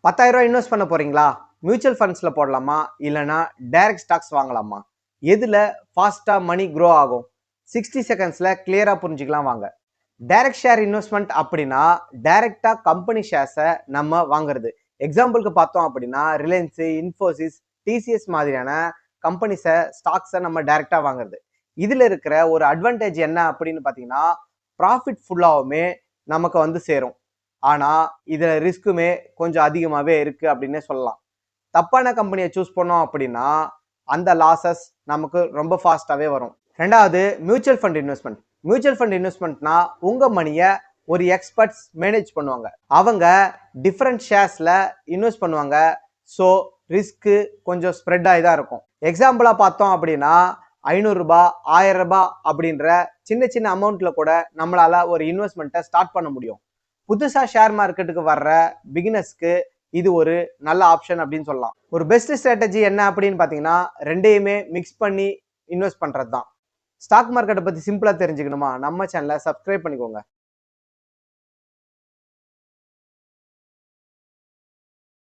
10,000 invest பண்ண போறீங்களா? Mutual ஃபண்ட்ஸ்ல போடலாமா? இல்லனா டைரக்ட் ஸ்டாக்ஸ் வாங்கலாமா? எதுல ஃபாஸ்டா மணி க்ரோ ஆகும்? 60 செகண்ட்ஸ்ல கிளியரா புரிஞ்சுக்கலாம் வாங்க. டைரக்ட் ஷேர் இன்வெஸ்ட்மெண்ட் அப்படின்னா டைரக்டா கம்பெனி ஷேர்ஸை நம்ம வாங்குறது. எக்ஸாம்பிளுக்கு பார்த்தோம் அப்படின்னா ரிலையன்ஸ், இன்ஃபோசிஸ், டிசிஎஸ் மாதிரியான கம்பெனிஸை ஸ்டாக்ஸை நம்ம டைரக்டா வாங்குறது. இதுல இருக்கிற ஒரு அட்வான்டேஜ் என்ன அப்படின்னு பார்த்தீங்கன்னா ப்ராஃபிட் ஃபுல்லாவுமே நமக்கு வந்து சேரும். ஆனா இதுல ரிஸ்க்குமே கொஞ்சம் அதிகமாவே இருக்கு அப்படின்னே சொல்லலாம். தப்பான கம்பெனியை சூஸ் பண்ணோம் அப்படின்னா அந்த லாசஸ் நமக்கு ரொம்ப ஃபாஸ்டாவே வரும். ரெண்டாவது, mutual fund investment. Mutual fund இன்வெஸ்ட்மெண்ட்னா உங்க மணியை ஒரு எக்ஸ்பர்ட்ஸ் மேனேஜ் பண்ணுவாங்க. அவங்க டிஃப்ரெண்ட் ஷேர்ஸ்ல இன்வெஸ்ட் பண்ணுவாங்க. ஸோ ரிஸ்க்கு கொஞ்சம் ஸ்ப்ரெட் ஆகி தான் இருக்கும். எக்ஸாம்பிளா பார்த்தோம் அப்படின்னா 500 ரூபாய், 1000 ரூபாய் அப்படின்ற சின்ன சின்ன அமௌண்ட்ல கூட நம்மளால ஒரு இன்வெஸ்ட்மெண்ட்டை ஸ்டார்ட் பண்ண முடியும். புதுசா ஷேர் மார்க்கெட்டுக்கு வர்ற பிகினர்ஸ்க்கு இது ஒரு நல்ல ஆப்ஷன் அப்படின்னு சொல்லலாம். ஒரு பெஸ்ட் ஸ்ட்ராட்டஜி என்ன அப்படின்னு பார்த்தீங்கன்னா ரெண்டையுமே மிக்ஸ் பண்ணி இன்வெஸ்ட் பண்றது தான். ஸ்டாக் மார்க்கெட்டை பத்தி சிம்பிளா தெரிஞ்சுக்கணுமா? நம்ம சேனலை சப்ஸ்கிரைப் பண்ணிக்கோங்க.